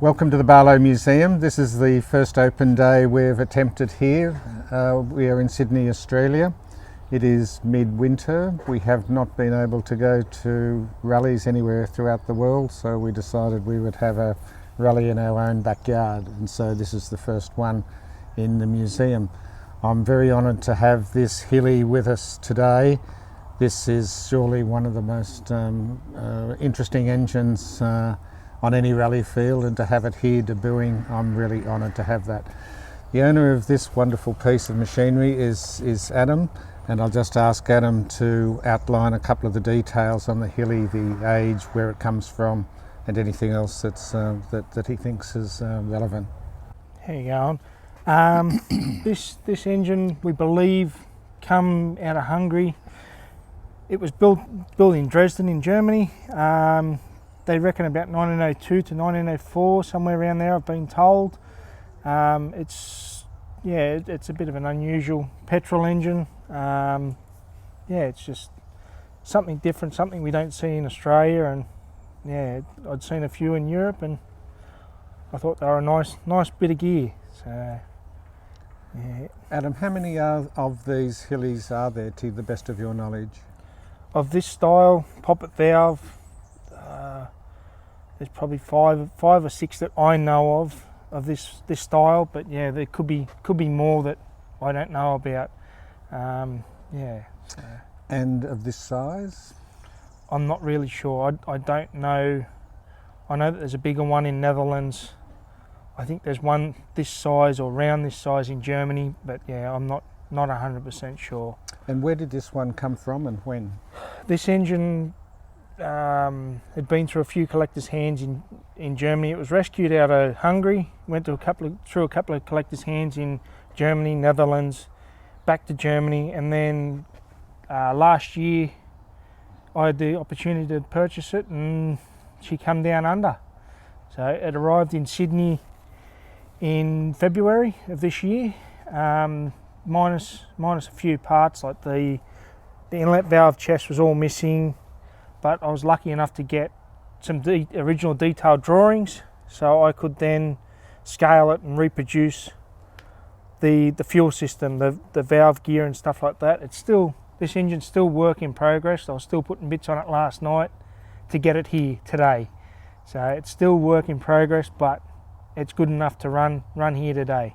Welcome to the Barlow Museum. This is the first open day we've attempted here. We are in Sydney, Australia. It is midwinter. We have not been able to go to rallies anywhere throughout the world, so we decided we would have a rally in our own backyard, and so this is the first one in the museum. I'm very honoured to have this Hille with us today. This is surely one of the most interesting engines on any rally field, and to have it here debuting, I'm really honoured to have that. The owner of this wonderful piece of machinery is Adam, and I'll just ask Adam to outline a couple of the details on the Hille, the age, where it comes from, and anything else that's that he thinks is relevant. How you going? This engine, we believe, come out of Hungary. It was built in Dresden in Germany. They reckon about 1902 to 1904, somewhere around there, I've been told. It's a bit of an unusual petrol engine. It's just something different, something we don't see in Australia, and I'd seen a few in Europe, and I thought they were a nice bit of gear. So, yeah. Adam, how many of these Hilles are there, to the best of your knowledge? Of this style, poppet valve, there's probably five or six that I know of this style, but yeah, there could be more that I don't know about. So. And of this size? I'm not really sure. I don't know. I know that there's a bigger one in Netherlands. I think there's one this size or around this size in Germany, but yeah, I'm not 100% sure. And where did this one come from and when? This engine had been through a few collectors' hands in Germany. It was rescued out of Hungary, went to through a couple of collectors' hands in Germany, Netherlands, back to Germany, and then last year I had the opportunity to purchase it, and she come down under. So it arrived in Sydney in February of this year, minus a few parts, like the inlet valve chest was all missing. But I was lucky enough to get some original detailed drawings, so I could then scale it and reproduce the fuel system, the valve gear and stuff like that. This engine's still work in progress. I was still putting bits on it last night to get it here today. So it's still work in progress, but it's good enough to run here today.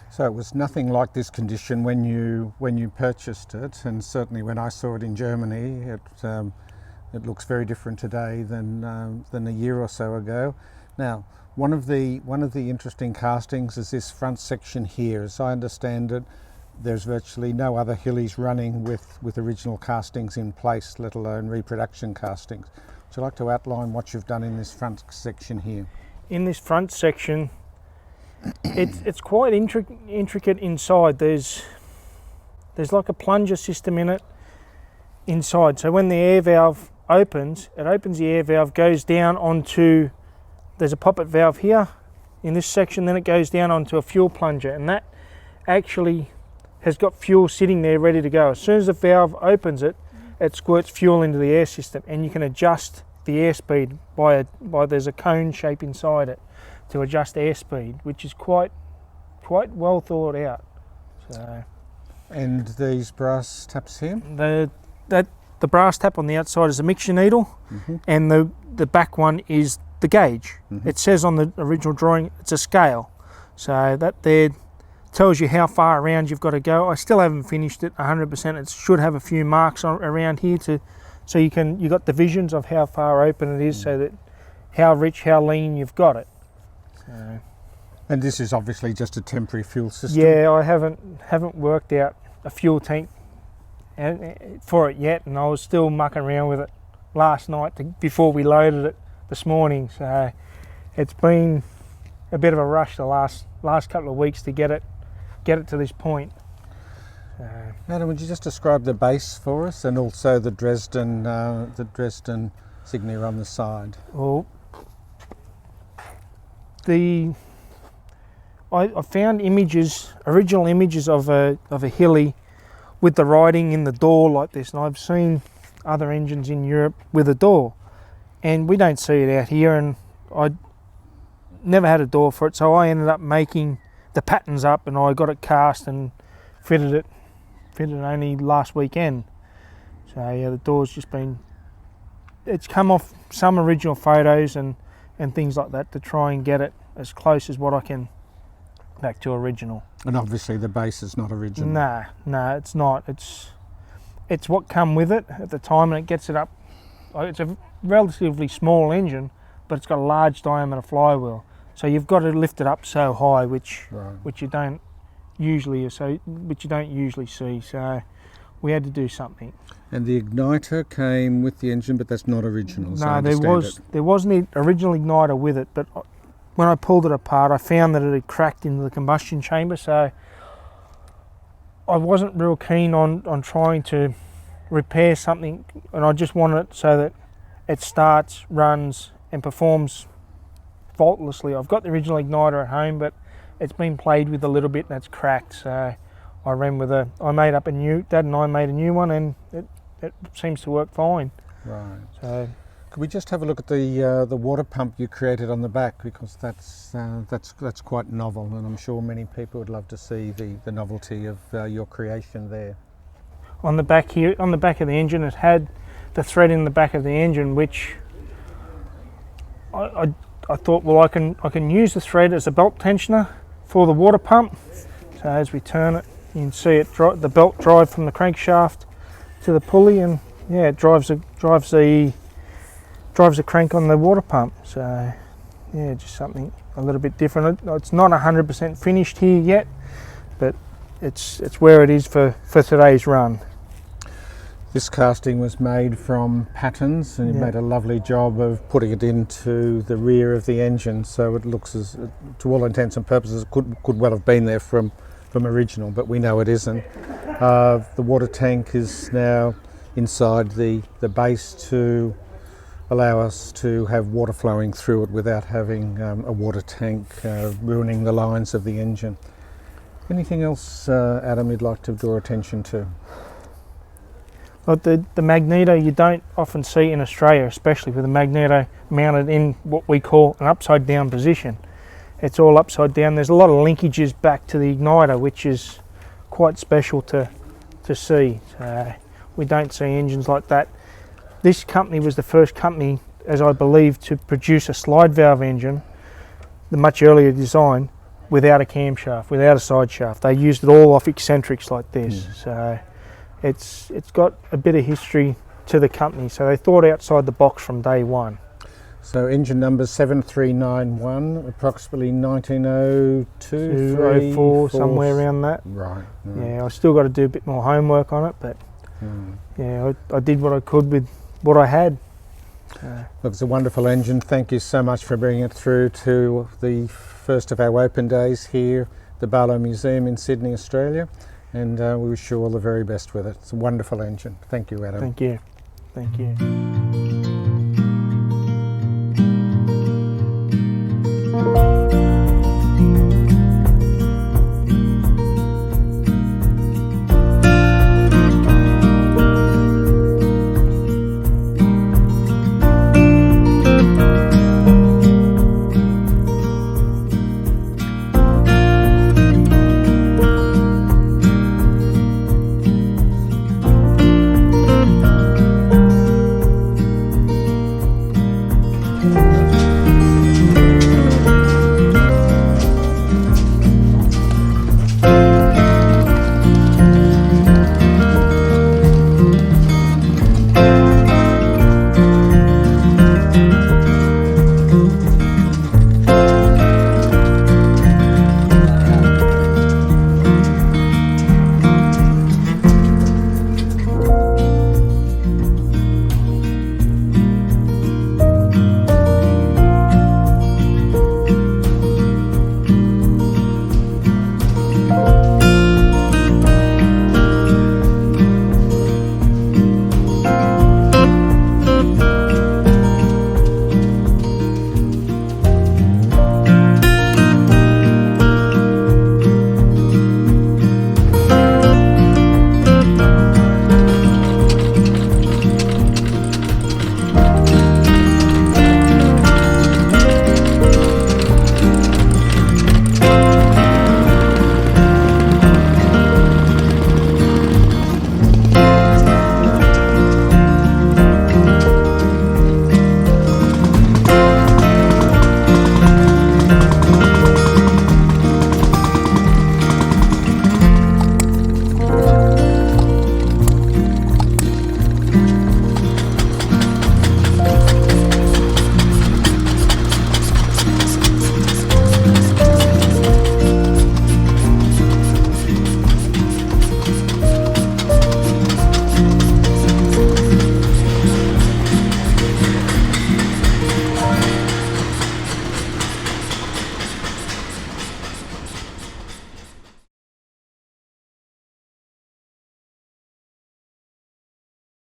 So it was nothing like this condition when you purchased it, and certainly when I saw it in Germany, it looks very different today than a year or so ago. Now, one of the interesting castings is this front section here. As I understand it, there's virtually no other Hilles running with original castings in place, let alone reproduction castings. Would you like to outline what you've done in this front section here? In this front section, it's quite intricate inside. There's like a plunger system in it inside. So when the air valve opens, it opens the air valve, goes down onto, there's a poppet valve here in this section, then it goes down onto a fuel plunger, and that actually has got fuel sitting there ready to go. As soon as the valve opens it squirts fuel into the air system, and you can adjust the airspeed by there's a cone shape inside it to adjust airspeed, which is quite well thought out. So, and these brass taps here? The brass tap on the outside is a mixture needle, and the back one is the gauge. It says on the original drawing it's a scale, so that there tells you how far around you've got to go. I still haven't finished it 100%. It should have a few marks around here so you got divisions of how far open it is, so that how rich, how lean you've got it. So. And this is obviously just a temporary fuel system. Yeah, I haven't worked out a fuel tank for it yet, and I was still mucking around with it last night before we loaded it this morning. So it's been a bit of a rush the last couple of weeks to get it to this point. Adam, would you just describe the base for us, and also the Dresden insignia on the side? Well, I found original images of a Hille with the writing in the door like this, and I've seen other engines in Europe with a door, and we don't see it out here. And never had a door for it, so I ended up making the patterns up, and I got it cast and fitted it only last weekend. So yeah, the door's just been, it's come off some original photos and things like that to try and get it as close as what I can back to original. And obviously the base is not original. Nah, it's not. It's what come with it at the time, and it gets it up. It's a relatively small engine, but it's got a large diameter flywheel, so you've got to lift it up so high, which you don't usually see. So we had to do something. And the igniter came with the engine, but that's not original. No, there wasn't an original igniter with it, but when I pulled it apart, I found that it had cracked into the combustion chamber. So I wasn't real keen on trying to repair something, and I just wanted it so that it starts, runs, and performs faultlessly. I've got the original igniter at home, but it's been played with a little bit and it's cracked. So I ran with Dad and I made a new one, and it seems to work fine. Right. So could we just have a look at the water pump you created on the back, because that's quite novel, and I'm sure many people would love to see the novelty of your creation there. On the back here, on the back of the engine, it had the thread in the back of the engine, which I thought, well, I can use the thread as a belt tensioner for the water pump. So as we turn it, you can see the belt drive from the crankshaft to the pulley, and yeah, it drives the crank on the water pump. So yeah, just something a little bit different. It's not 100% finished here yet, but it's where it is for today's run. This casting was made from patterns, and you made a lovely job of putting it into the rear of the engine, so it looks as, to all intents and purposes, it could well have been there from original, but we know it isn't. The water tank is now inside the base to allow us to have water flowing through it without having a water tank ruining the lines of the engine. Anything else, Adam, you'd like to draw attention to? Like the magneto, you don't often see in Australia, especially with the magneto mounted in what we call an upside down position. It's all upside down. There's a lot of linkages back to the igniter, which is quite special to see. So we don't see engines like that. This company was the first company, as I believe, to produce a slide valve engine, the much earlier design, without a camshaft, without a side shaft. They used it all off eccentrics like this. So it's got a bit of history to the company, so they thought outside the box from day one. So engine number 7391, approximately 1902, 04, somewhere around that. Right. Yeah, I still got to do a bit more homework on it, but yeah, I did what I could with what I had. Look, it's a wonderful engine. Thank you so much for bringing it through to the first of our open days here, the Barlow Museum in Sydney, Australia. And we wish you all the very best with it. It's a wonderful engine. Thank you, Adam. Thank you. Thank you.